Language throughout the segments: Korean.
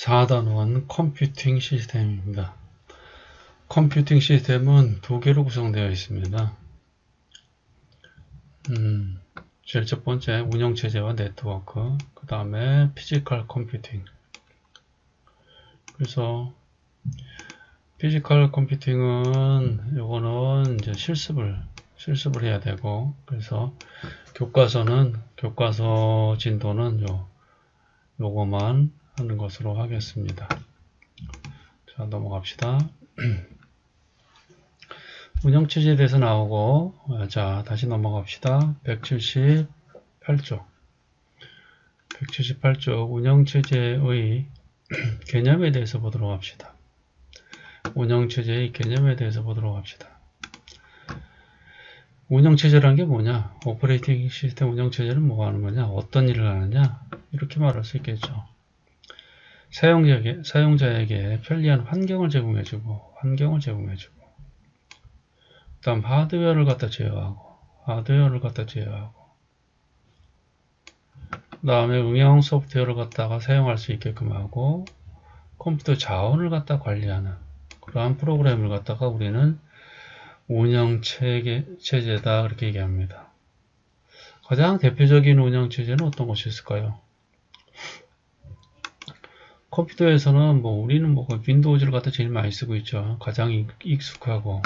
4단원 컴퓨팅 시스템입니다. 컴퓨팅 시스템은 두 개로 구성되어 있습니다. 제일 첫 번째 운영체제와 네트워크, 그 다음에 피지컬 컴퓨팅. 그래서 피지컬 컴퓨팅은 요거는 이제 실습을 해야 되고, 그래서 교과서 진도는 요거만 하는 것으로 하겠습니다. 자, 넘어갑시다. 운영체제에 대해서 나오고, 자, 다시 넘어갑시다. 178쪽. 178쪽 운영체제의 개념에 대해서 보도록 합시다. 운영체제의 개념에 대해서 보도록 합시다. 운영체제란 게 뭐냐? 오퍼레이팅 시스템 운영체제는 뭐 하는 거냐? 어떤 일을 하느냐? 이렇게 말할 수 있겠죠. 사용자에게 편리한 환경을 제공해주고, 그 다음 하드웨어를 갖다 제어하고, 그 다음에 응용 소프트웨어를 갖다가 사용할 수 있게끔 하고, 컴퓨터 자원을 갖다 관리하는 그러한 프로그램을 갖다가 우리는 운영체제다 그렇게 얘기합니다. 가장 대표적인 운영체제는 어떤 것이 있을까요? 컴퓨터에서는 우리는 윈도우즈를 갖다 제일 많이 쓰고 있죠. 가장 익숙하고.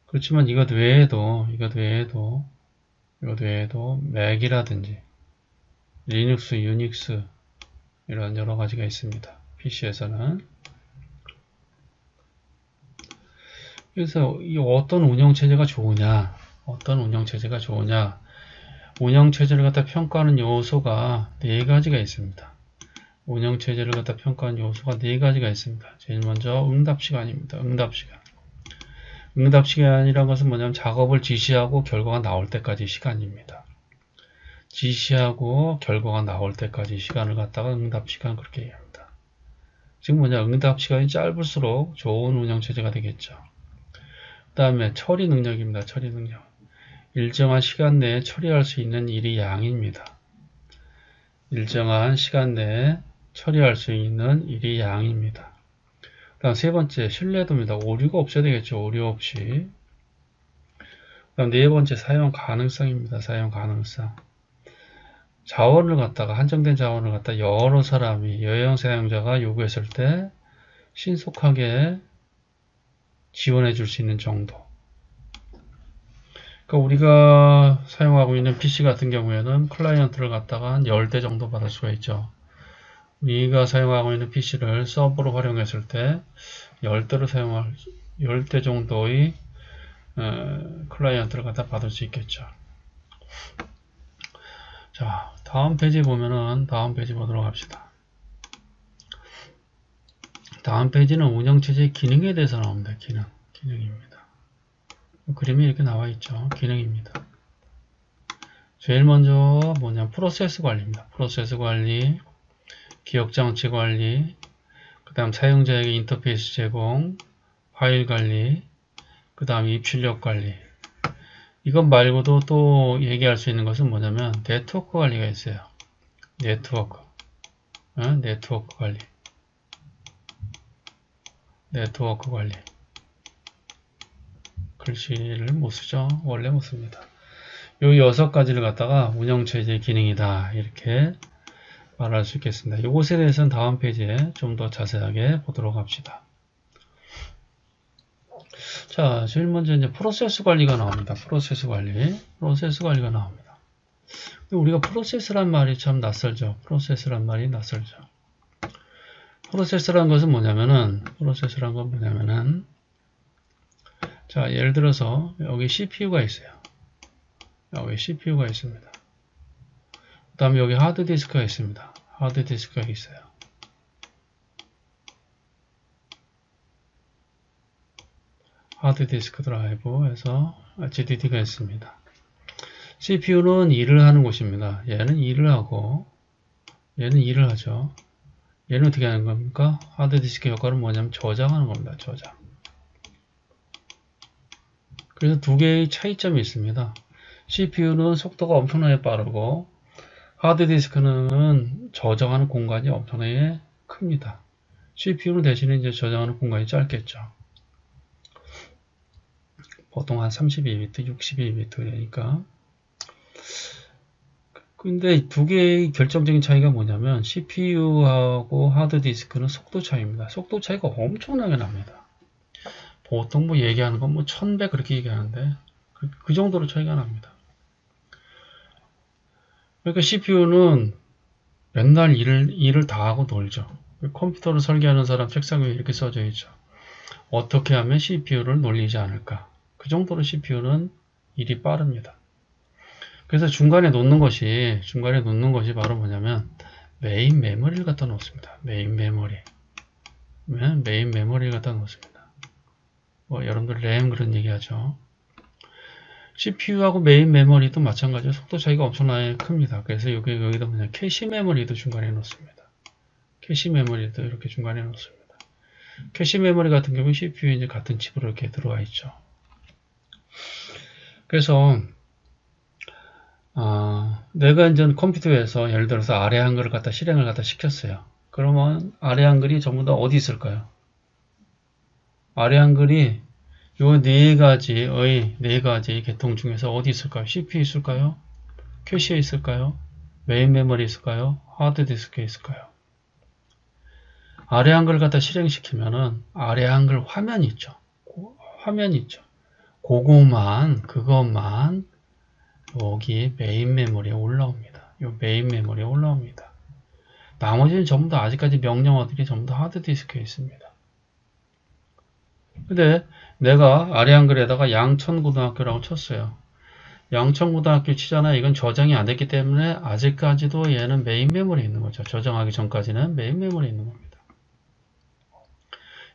그렇지만 이것 외에도 맥이라든지 리눅스, 유닉스 이런 여러 가지가 있습니다. PC에서는. 그래서 이 어떤 운영체제가 좋으냐, 운영체제를 갖다 평가하는 요소가 4가지가 있습니다. 운영체제를 갖다 평가하는 요소가 4가지가 있습니다. 제일 먼저 응답시간입니다. 응답시간이라는 것은 뭐냐면 작업을 지시하고 결과가 나올 때까지 시간입니다. 지시하고 결과가 나올 때까지 시간을 갖다가 응답시간 그렇게 얘기합니다. 지금 응답시간이 짧을수록 좋은 운영체제가 되겠죠. 그 다음에 처리 능력입니다. 처리 능력. 일정한 시간 내에 처리할 수 있는 일의 양입니다. 일정한 시간 내에 처리할 수 있는 일의 양입니다. 그 다음 세 번째 신뢰도입니다. 오류가 없어야 되겠죠. 오류 없이. 그 다음 네 번째 사용 가능성입니다. 사용 가능성. 한정된 자원을 갖다가 여러 사람이, 여형 사용자가 요구했을 때 신속하게 지원해 줄 수 있는 정도. 그러니까 우리가 사용하고 있는 PC 같은 경우에는 클라이언트를 갖다가 한 10대 정도 받을 수가 있죠. 우리가 사용하고 있는 PC를 서버로 활용했을 때 10대 정도의 클라이언트를 갖다 받을 수 있겠죠. 자, 다음 페이지 보도록 합시다. 다음 페이지는 운영체제의 기능에 대해서 나옵니다. 기능입니다. 그림이 이렇게 나와 있죠. 기능입니다. 제일 먼저 프로세스 관리입니다. 프로세스 관리, 기억장치 관리, 그 다음 사용자에게 인터페이스 제공, 파일 관리, 그 다음 입출력 관리. 이것 말고도 또 얘기할 수 있는 것은 뭐냐면 네트워크 관리가 있어요. 네트워크 관리. 글씨를 못 쓰죠. 원래 못 씁니다. 요 6가지를 갖다가 운영체제의 기능이다. 이렇게 말할 수 있겠습니다. 이것에 대해서는 다음 페이지에 좀 더 자세하게 보도록 합시다. 자, 제일 먼저 이제 프로세스 관리가 나옵니다. 프로세스 관리가 나옵니다. 우리가 프로세스란 말이 참 낯설죠. 프로세스란 것은 뭐냐면은, 자, 예를 들어서 여기 CPU가 있어요. 여기 CPU가 있습니다. 그 다음에 여기 하드디스크가 있습니다. 하드디스크 드라이브에서 HDD가 있습니다. CPU는 일을 하는 곳입니다. 얘는 일을 하고, 얘는 일을 하죠. 얘는 어떻게 하는 겁니까? 하드디스크 효과는 뭐냐면 저장하는 겁니다. 저장. 그래서 두 개의 차이점이 있습니다. CPU는 속도가 엄청나게 빠르고 하드디스크는 저장하는 공간이 엄청나게 큽니다. CPU는 대신에 이제 저장하는 공간이 짧겠죠. 보통 한 32비트, 62비트니까. 근데 두 개의 결정적인 차이가 뭐냐면 CPU하고 하드디스크는 속도 차이입니다. 속도 차이가 엄청나게 납니다. 보통 뭐 얘기하는 건 뭐 1000배 그렇게 얘기하는데 그 정도로 차이가 납니다. 그러니까 CPU는 맨날 일을 다 하고 놀죠. 컴퓨터를 설계하는 사람 책상 위에 이렇게 써져 있죠. 어떻게 하면 CPU를 놀리지 않을까? 그 정도로 CPU는 일이 빠릅니다. 그래서 중간에 놓는 것이 바로 뭐냐면 메인 메모리를 갖다 놓습니다. 메인 메모리를 갖다 놓습니다. 뭐 여러분들 램 그런 얘기하죠. CPU하고 메인 메모리도 마찬가지로 속도 차이가 엄청나게 큽니다. 그래서 여기다 뭐냐 캐시 메모리도 중간에 놓습니다. 캐시 메모리도 이렇게 중간에 놓습니다. 캐시 메모리 같은 경우는 CPU에 이제 같은 칩으로 이렇게 들어와 있죠. 그래서 내가 이제 컴퓨터에서 예를 들어서 아래 한글을 갖다 실행을 갖다 시켰어요. 그러면 아래 한글이 전부 다 어디 있을까요? 아래 한글이 요 네 가지 계통 중에서 어디 있을까요? CPU 있을까요? 캐시에 있을까요? 메인 메모리 있을까요? 하드디스크에 있을까요? 아래 한글을 갖다 실행시키면은 아래 한글 화면이 있죠. 그것만 여기 메인 메모리에 올라옵니다. 요 메인 메모리에 올라옵니다. 나머지는 전부 다 아직까지 명령어들이 전부 다 하드디스크에 있습니다. 근데 내가 아래 한글에다가 양천고등학교라고 쳤어요. 양천고등학교 치잖아요. 이건 저장이 안 됐기 때문에 아직까지도 얘는 메인 메모리에 있는 거죠. 저장하기 전까지는 메인 메모리에 있는 겁니다.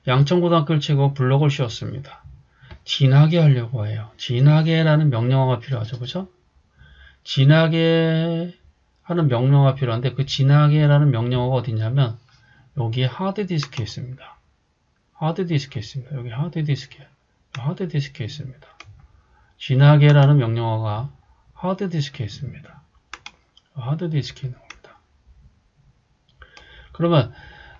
양천고등학교를 치고 블록을 씌웠습니다. 진하게 하려고 해요. 진하게라는 명령어가 필요하죠. 그죠? 진하게 하는 명령어가 필요한데 그 진하게라는 명령어가 어디 있냐면 여기 하드디스크에 있습니다. 하드디스크에 있습니다. 여기 하드디스크에 있습니다. 진하게라는 명령어가 하드디스크에 있습니다. 하드디스크에 있는 겁니다. 그러면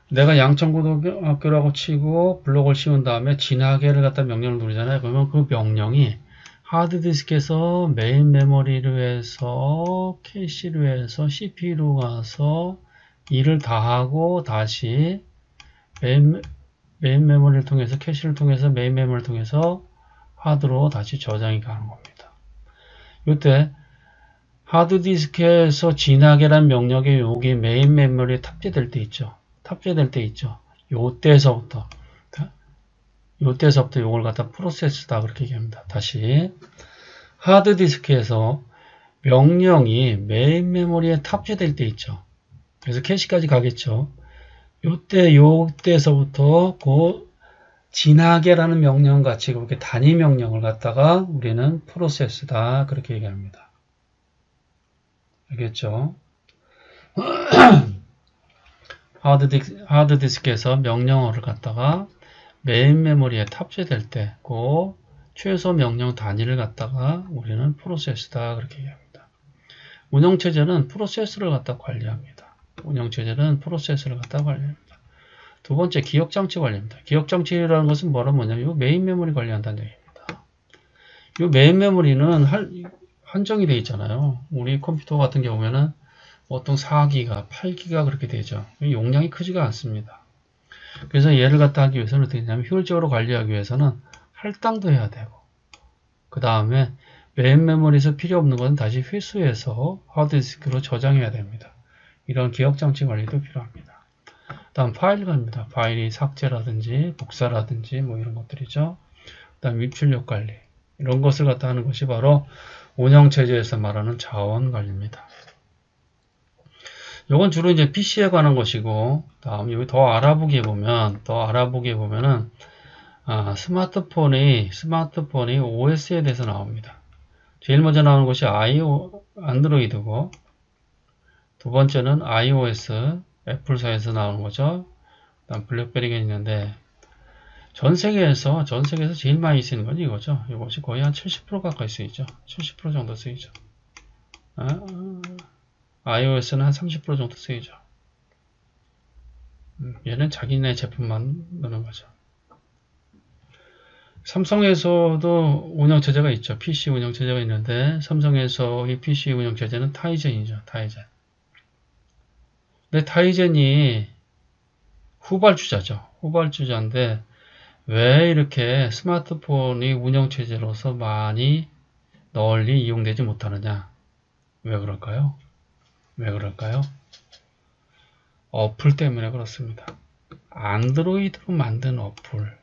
내가 양천고등학교라고 치고 블록을 씌운 다음에 진하게를 갖다 명령을 누르잖아요. 그러면 그 명령이 하드디스크에서 메인 메모리로 해서 캐시로 해서 CPU로 가서 일을 다 하고 다시 메인 메모리를 통해서 캐시를 통해서 메인 메모리를 통해서 하드로 다시 저장이 가는 겁니다. 이때 하드디스크에서 진하게란 명령이 여기 메인 메모리에 탑재될 때 있죠. 요때서부터 요걸 갖다 프로세스다 그렇게 얘기합니다. 다시 하드디스크에서 명령이 메인 메모리에 탑재될 때 있죠. 그래서 캐시까지 가겠죠. 요때서부터 그 진하게라는 명령 같이 그렇게 단위 명령을 갖다가 우리는 프로세스다 그렇게 얘기합니다. 알겠죠? 하드디스크에서 명령어를 갖다가 메인 메모리에 탑재될 때 그 최소 명령 단위를 갖다가 우리는 프로세스다 그렇게 얘기합니다. 운영체제는 프로세스를 갖다 관리합니다. 두 번째 기억장치 관리입니다. 기억장치라는 것은 뭐냐면 이 메인 메모리 관리한다는 얘기입니다. 이 메인 메모리는 한정이 되어 있잖아요. 우리 컴퓨터 같은 경우에는 보통 4기가, 8기가 그렇게 되죠. 용량이 크지가 않습니다. 그래서 얘를 갖다 하기 위해서는 어떻게 되냐면 효율적으로 관리하기 위해서는 할당도 해야 되고 그 다음에 메인 메모리에서 필요 없는 것은 다시 회수해서 하드디스크로 저장해야 됩니다. 이런 기억장치 관리도 필요합니다. 다음 파일 관리입니다. 파일이 삭제라든지 복사라든지 뭐 이런 것들이죠. 그 다음 입출력 관리 이런 것을 갖다 하는 것이 바로 운영체제에서 말하는 자원 관리입니다. 이건 주로 이제 PC에 관한 것이고, 다음 여기 더 알아보기에 보면은 스마트폰이 OS에 대해서 나옵니다. 제일 먼저 나오는 것이 안드로이드고, 두 번째는 iOS, 애플사에서 나오는 거죠. 그다음 블랙베리가 있는데, 전 세계에서 제일 많이 쓰이는 건 이거죠. 이것이 거의 한 70% 가까이 쓰이죠. 70% 정도 쓰이죠. iOS는 한 30% 정도 쓰이죠. 얘는 자기네 제품만 넣는 거죠. 삼성에서도 운영체제가 있죠. PC 운영체제가 있는데 삼성에서의 PC 운영체제는 타이젠이죠. 타이젠. 근데 타이젠이 후발주자죠. 후발주자인데 왜 이렇게 스마트폰이 운영체제로서 많이 널리 이용되지 못하느냐? 왜 그럴까요? 왜 그럴까요? 어플 때문에 그렇습니다. 안드로이드로 만든 어플,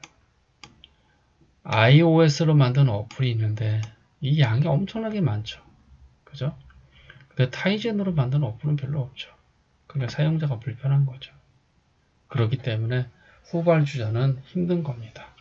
iOS로 만든 어플이 있는데 이 양이 엄청나게 많죠. 그죠? 근데 타이젠으로 만든 어플은 별로 없죠. 그러니까 사용자가 불편한 거죠. 그렇기 때문에 후발주자는 힘든 겁니다.